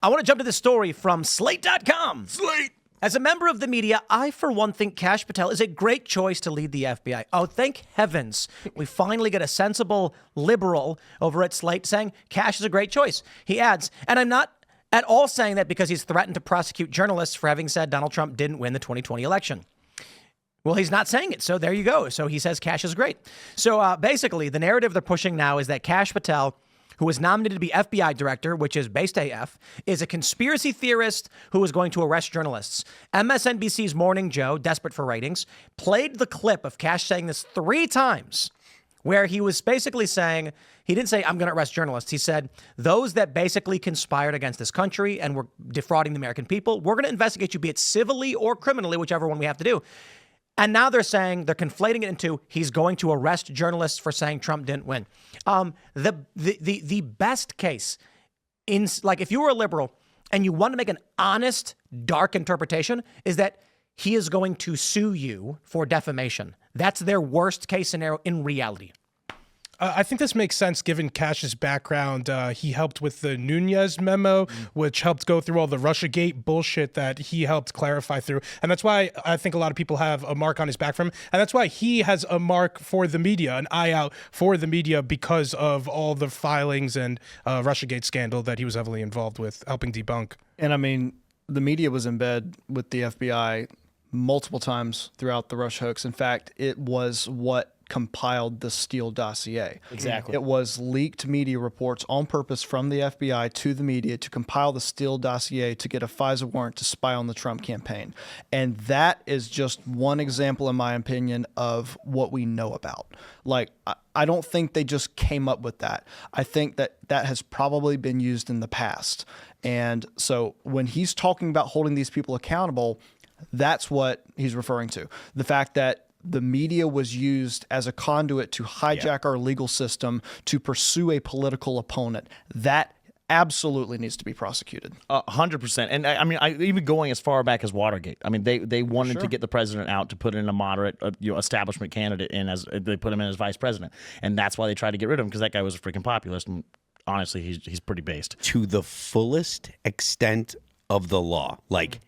I want to jump to this story from Slate.com. Slate. As a member of the media, I, for one, think Kash Patel is a great choice to lead the FBI. Oh, thank heavens. We finally get a sensible liberal over at Slate saying Kash is a great choice. He adds, and I'm not at all saying that because he's threatened to prosecute journalists for having said Donald Trump didn't win the 2020 election. Well, he's not saying it, so there you go. So he says Kash is great. So basically, the narrative they're pushing now is that Kash Patel, who was nominated to be FBI director, which is based AF, is a conspiracy theorist who is going to arrest journalists. MSNBC's Morning Joe, desperate for ratings, played the clip of Kash saying this 3 times, where he was basically saying, he didn't say, I'm going to arrest journalists. He said, those that basically conspired against this country and were defrauding the American people, we're going to investigate you, be it civilly or criminally, whichever one we have to do. And now they're saying, they're conflating it into he's going to arrest journalists for saying Trump didn't win. The best case, if you were a liberal and you want to make an honest, dark interpretation, is that he is going to sue you for defamation. That's their worst case scenario in reality. I think this makes sense given Kash's background. He helped with the Nunez memo, which helped go through all the Russiagate bullshit that he helped clarify through. And that's why I think a lot of people have a mark on his back for him. And that's why he has a mark for the media, an eye out for the media because of all the filings and Russiagate scandal that he was heavily involved with, helping debunk. And I mean, the media was in bed with the FBI multiple times throughout the Russia hoax. In fact, it was what compiled the Steele dossier. Exactly. It was leaked media reports on purpose from the FBI to the media to compile the Steele dossier to get a FISA warrant to spy on the Trump campaign. And that is just one example, in my opinion, of what we know about. Like, I don't think they just came up with that. I think that that has probably been used in the past. And so when he's talking about holding these people accountable, that's what he's referring to. The fact that the media was used as a conduit to hijack our legal system to pursue a political opponent. That absolutely needs to be prosecuted. 100%. And I mean, even going as far back as Watergate. I mean, they wanted to get the president out to put in a moderate establishment candidate in as they put him in as vice president. And that's why they tried to get rid of him, because that guy was a freaking populist. And honestly, he's pretty based. To the fullest extent of the law. Like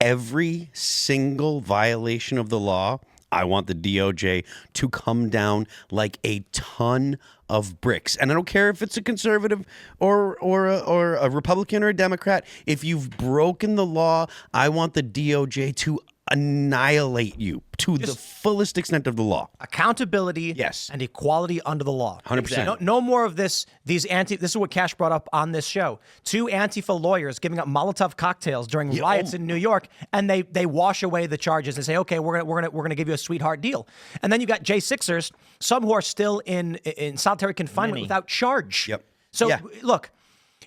every single violation of the law, I want the DOJ to come down like a ton of bricks. And I don't care if it's a conservative or a Republican or a Democrat. If you've broken the law, I want the DOJ to annihilate you to the fullest extent of the law. Accountability and equality under the law. 100%. No more of this. This is what Kash brought up on this show. 2 Antifa lawyers giving up Molotov cocktails during riots in New York, and they wash away the charges and say, okay, we're gonna give you a sweetheart deal. And then you got J6ers, some who are still in solitary confinement without charge. Yep. So look,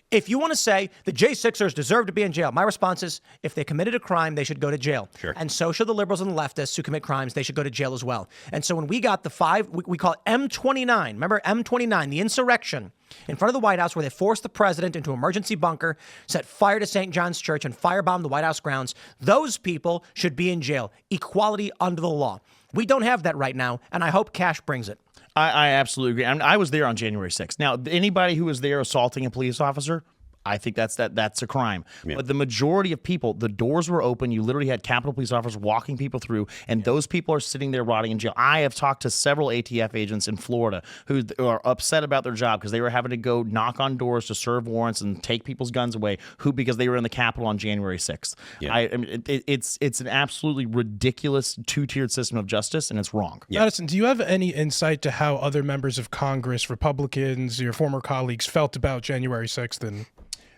if you want to say the J6ers deserve to be in jail, my response is if they committed a crime, they should go to jail. Sure. And so should the liberals and the leftists who commit crimes. They should go to jail as well. And so when we got the 5, we call it M29. Remember M29, the insurrection in front of the White House where they forced the president into an emergency bunker, set fire to St. John's Church, and firebombed the White House grounds. Those people should be in jail. Equality under the law. We don't have that right now, and I hope Kash brings it. I absolutely agree. I mean, I was there on January 6th. Now, anybody who was there assaulting a police officer, I think that's a crime. Yeah. But the majority of people, the doors were open. You literally had Capitol Police officers walking people through, and those people are sitting there rotting in jail. I have talked to several ATF agents in Florida who are upset about their job because they were having to go knock on doors to serve warrants and take people's guns away because they were in the Capitol on January 6th. Yeah. I mean, it's an absolutely ridiculous 2-tiered system of justice, and it's wrong. Yeah. Madison, do you have any insight to how other members of Congress, Republicans, your former colleagues felt about January 6th? And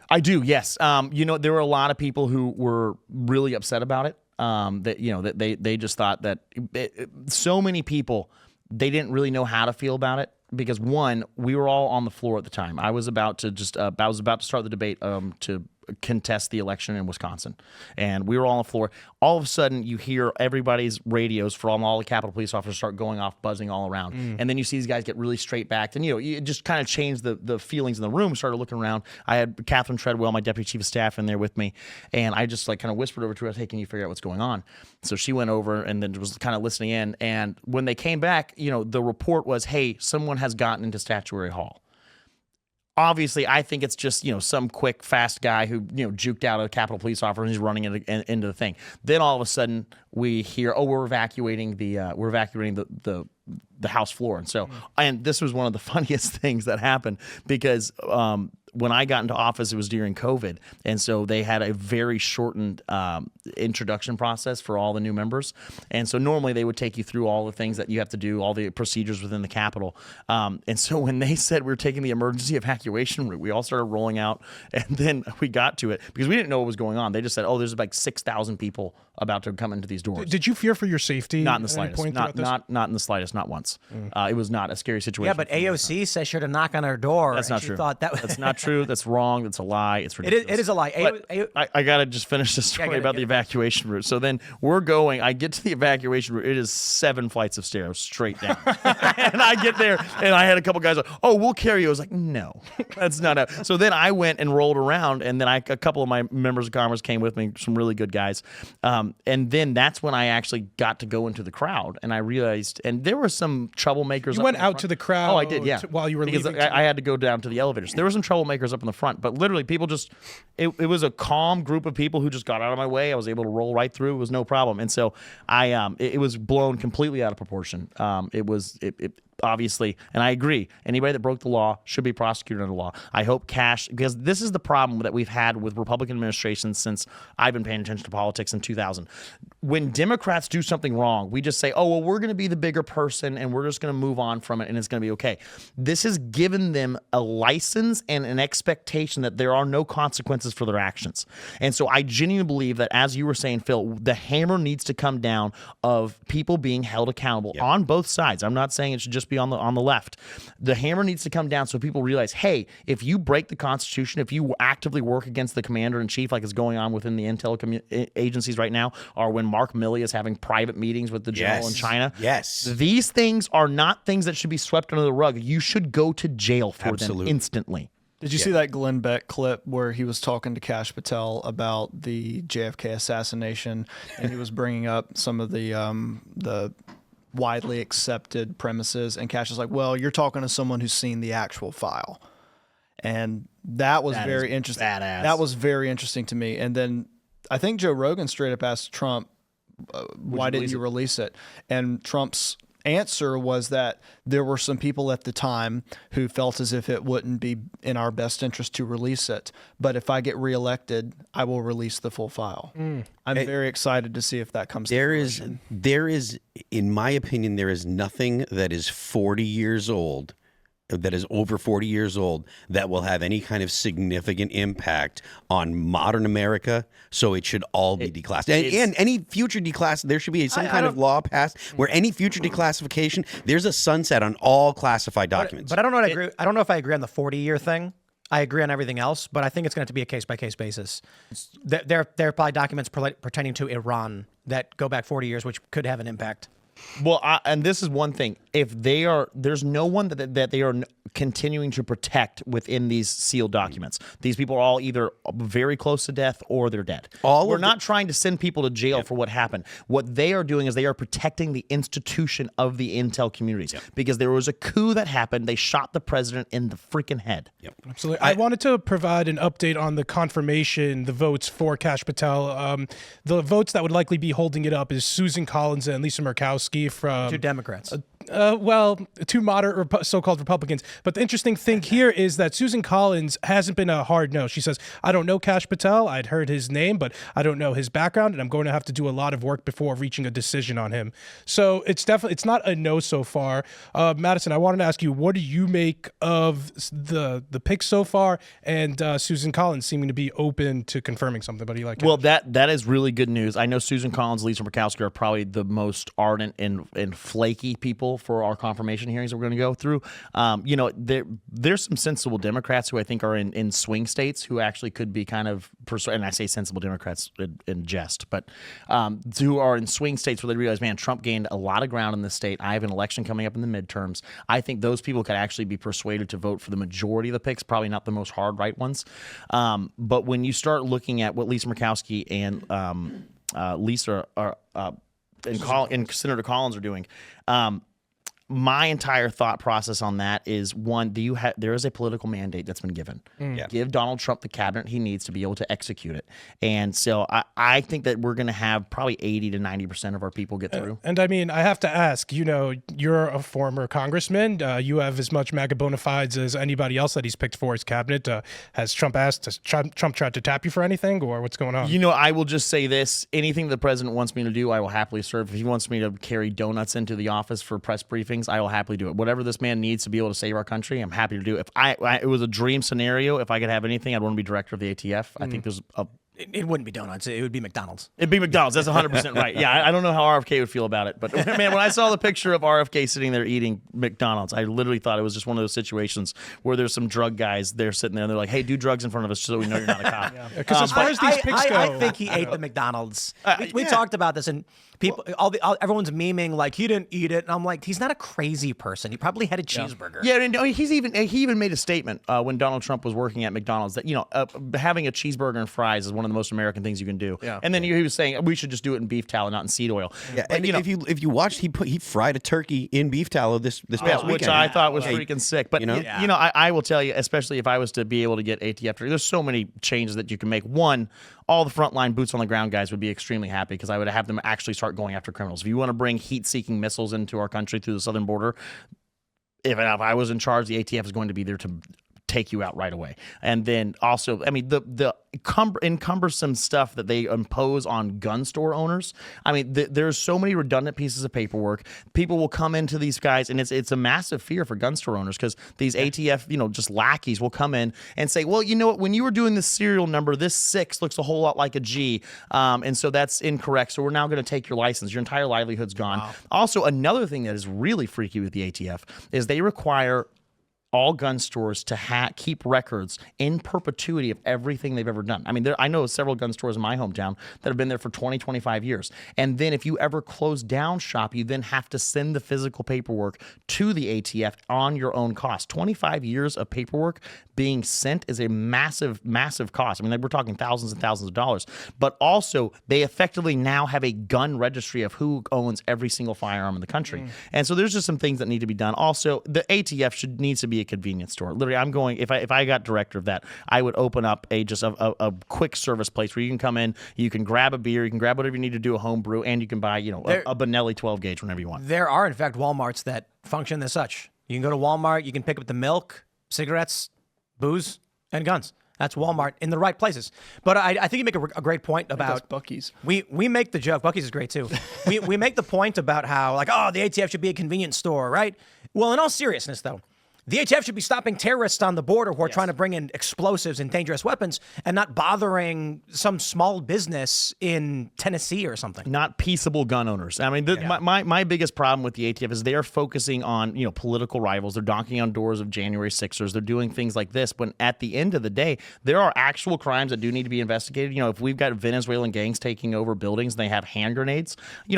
I do, yes. There were a lot of people who were really upset about it. That they just thought that so many people, they didn't really know how to feel about it because one, we were all on the floor at the time. I was about to start the debate to contest the election in Wisconsin, and we were all on the floor. All of a sudden, you hear everybody's radios from all the Capitol Police officers start going off, buzzing all around, and then you see these guys get really straight backed, and it just kind of changed the feelings in the room. Started looking around. I had Catherine Treadwell, my deputy chief of staff, in there with me, and I just kind of whispered over to her, "Hey, can you figure out what's going on?" So she went over and then was kind of listening in, and when they came back, the report was, "Hey, someone has gotten into Statuary Hall." Obviously, I think it's just some quick, fast guy who juked out a Capitol Police officer and he's running into the thing. Then all of a sudden we hear, we're evacuating the House floor, and this was one of the funniest things that happened because when I got into office, it was during COVID, and so they had a very shortened introduction process for all the new members, and so normally they would take you through all the things that you have to do, all the procedures within the Capitol, and so when they said we were taking the emergency evacuation route, we all started rolling out, and then we got to it because we didn't know what was going on. They just said, there's like 6,000 people about to come into these doors. Did you fear for your safety? Not in the at any slightest. point throughout this? Not in the slightest. Not once. It was not a scary situation. Yeah, but AOC says you're to knock on her door. That's not she true. Thought that That's not true. That's wrong. That's a lie. It's ridiculous. It is a lie. But I got to just finish this story about the evacuation route. So then we're going. I get to the evacuation route. It is 7 flights of stairs straight down. And I get there, and I had a couple guys like, we'll carry you. I was like, no, that's not how. So then I went and rolled around, and then a couple of my members of Congress came with me, some really good guys. And then that's when I actually got to go into the crowd, and I realized, and there were some troublemakers. You went out to the crowd. Oh, I did, yeah. While you were because leaving. I had to go down to the elevators. There were some troublemakers up in the front, but literally people just, it was a calm group of people who just got out of my way. I was able to roll right through. It was no problem. And so it was blown completely out of proportion. It obviously, and I agree, anybody that broke the law should be prosecuted under the law. I hope Kash, because this is the problem that we've had with Republican administrations since I've been paying attention to politics in 2000. When Democrats do something wrong, we just say, we're going to be the bigger person and we're just going to move on from it and it's going to be okay. This has given them a license and an expectation that there are no consequences for their actions. And so I genuinely believe that, as you were saying, Phil, the hammer needs to come down of people being held accountable on both sides. I'm not saying it should just be on the left. The hammer needs to come down so people realize, hey, if you break the Constitution, if you actively work against the commander in chief, like is going on within the intel agencies right now, or when Mark Milley is having private meetings with the general in China, these things are not things that should be swept under the rug. You should go to jail for them instantly. Did you see that Glenn Beck clip where he was talking to Kash Patel about the JFK assassination, and he was bringing up some of the widely accepted premises, and Kash is like, well, you're talking to someone who's seen the actual file. And that was very interesting. Badass. That was very interesting to me. And then I think Joe Rogan straight up asked Trump, why didn't you release it? And Trump's answer was that there were some people at the time who felt as if it wouldn't be in our best interest to release it. But if I get reelected, I will release the full file. I'm very excited to see if that comes to fruition. There is, in my opinion, there is nothing that is 40 years old, that is over 40 years old, that will have any kind of significant impact on modern America. So it should all be declassified. And any future there should be some kind of law passed where any future declassification, there's a sunset on all classified documents. But I don't know. I don't know if I agree on the 40-year thing. I agree on everything else, but I think it's going to have to be a case-by-case basis. There are probably documents pertaining to Iran that go back 40 years, which could have an impact. Well, and this is one thing. If there's no one that they are continuing to protect within these sealed documents. These people are all either very close to death or they're dead. We're not trying to send people to jail for what happened. What they are doing is they are protecting the institution of the intel communities because there was a coup that happened. They shot the president in the freaking head. Absolutely. I wanted to provide an update on the confirmation, the votes for Kash Patel. The votes that would likely be holding it up is Susan Collins and Lisa Murkowski from 2 Democrats. Well, 2 moderate so-called Republicans. But the interesting thing here is that Susan Collins hasn't been a hard no. She says, I don't know Kash Patel. I'd heard his name, but I don't know his background, and I'm going to have to do a lot of work before reaching a decision on him. So it's not a no so far. Madison, I wanted to ask you, what do you make of the picks so far, and Susan Collins seeming to be open to confirming something? But like, well, that is really good news. I know Susan Collins, Lisa Murkowski are probably the most ardent and flaky people for our confirmation hearings that we're going to go through. There's some sensible Democrats who I think are in swing states who actually could be kind of, and I say sensible Democrats in jest, but who are in swing states where they realize, man, Trump gained a lot of ground in this state. I have an election coming up in the midterms. I think those people could actually be persuaded to vote for the majority of the picks, probably not the most hard right ones. But when you start looking at what Lisa Murkowski and Lisa are, and Senator Collins are doing, my entire thought process on that is, one, there is a political mandate that's been given. Give Donald Trump the cabinet he needs to be able to execute it. And so I think that we're going to have probably 80 to 90% of our people get through. And I mean, I have to ask, you're a former congressman. You have as much MAGA bona fides as anybody else that he's picked for his cabinet. Has Trump tried to tap you for anything, or what's going on? I will just say this. Anything the president wants me to do, I will happily serve. If he wants me to carry donuts into the office for press briefings, I will happily do it. Whatever this man needs to be able to save our country, I'm happy to do it. If it was a dream scenario, if I could have anything, I'd want to be director of the ATF. I think there's a... It wouldn't be donuts. It would be McDonald's. It'd be McDonald's. That's 100% right. Yeah, I don't know how RFK would feel about it. But, man, when I saw the picture of RFK sitting there eating McDonald's, I literally thought it was just one of those situations where there's some drug guys there sitting there, and they're like, hey, do drugs in front of us so we know you're not a cop. Because as far as these pics go... I think he ate the McDonald's. We talked about this, and people, everyone's memeing like he didn't eat it. And I'm like, he's not a crazy person. He probably had a cheeseburger. Yeah, and he even made a statement when Donald Trump was working at McDonald's that, having a cheeseburger and fries is one of the most American things you can do. Yeah. And then he was saying we should just do it in beef tallow, not in seed oil. Yeah, but, and if you watched, he fried a turkey in beef tallow this past weekend, which I thought was freaking sick. But I will tell you, especially if I was to be able to get ATF, there's so many changes that you can make. One, all the frontline boots on the ground guys would be extremely happy because I would have them actually start going after criminals. If you want to bring heat-seeking missiles into our country through the southern border, if I was in charge, the ATF is going to be there to take you out right away. And then also, I mean, the encumbersome stuff that they impose on gun store owners. I mean, there's so many redundant pieces of paperwork. People will come into these guys, and it's a massive fear for gun store owners because these ATF, just lackeys will come in and say, well, you know what, when you were doing this serial number, this 6 looks a whole lot like a G, and so that's incorrect. So we're now going to take your license. Your entire livelihood's gone. Wow. Also, another thing that is really freaky with the ATF is they require all gun stores to keep records in perpetuity of everything they've ever done. I mean, I know several gun stores in my hometown that have been there for 20, 25 years. And then if you ever close down shop, you then have to send the physical paperwork to the ATF on your own cost. 25 years of paperwork being sent is a massive, massive cost. I mean, we're talking thousands and thousands of dollars. But also, they effectively now have a gun registry of who owns every single firearm in the country. And so there's just some things that need to be done. Also, the ATF needs to be a convenience store. Literally, I'm going, if I got director of that, I would open up a quick service place where you can come in, you can grab a beer, you can grab whatever you need to do, a home brew, and you can buy, a Benelli 12 gauge whenever you want. There are, in fact, Walmarts that function as such. You can go to Walmart, you can pick up the milk, cigarettes, booze, and guns. That's Walmart in the right places. But I think you make a great point about Buc-ee's. We make the joke. Buc-ee's is great too. we make the point about how the ATF should be a convenience store, right? Well, in all seriousness, though, the ATF should be stopping terrorists on the border who are trying to bring in explosives and dangerous weapons and not bothering some small business in Tennessee or something. Not peaceable gun owners. I mean, my biggest problem with the ATF is they are focusing on, political rivals. They're knocking on doors of January 6ers. They're doing things like this. But at the end of the day, there are actual crimes that do need to be investigated. If we've got Venezuelan gangs taking over buildings and they have hand grenades,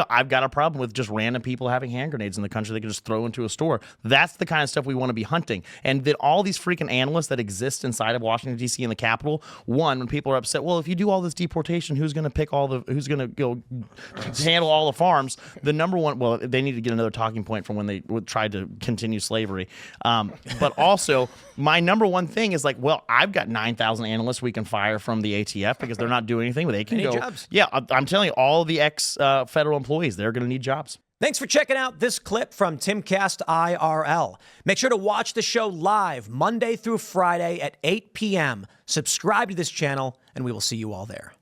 I've got a problem with just random people having hand grenades in the country they can just throw into a store. That's the kind of stuff we want to be hunting. And then all these freaking analysts that exist inside of Washington, D.C. and the Capitol, when people are upset, well, if you do all this deportation, who's going to who's going to handle all the farms? The number one, well, they need to get another talking point from when they tried to continue slavery. But also, my number one thing is I've got 9,000 analysts we can fire from the ATF because they're not doing anything, but they can go. Jobs. Yeah, I'm telling you, all the ex-federal employees, they're going to need jobs. Thanks for checking out this clip from Timcast IRL. Make sure to watch the show live Monday through Friday at 8 p.m. Subscribe to this channel, and we will see you all there.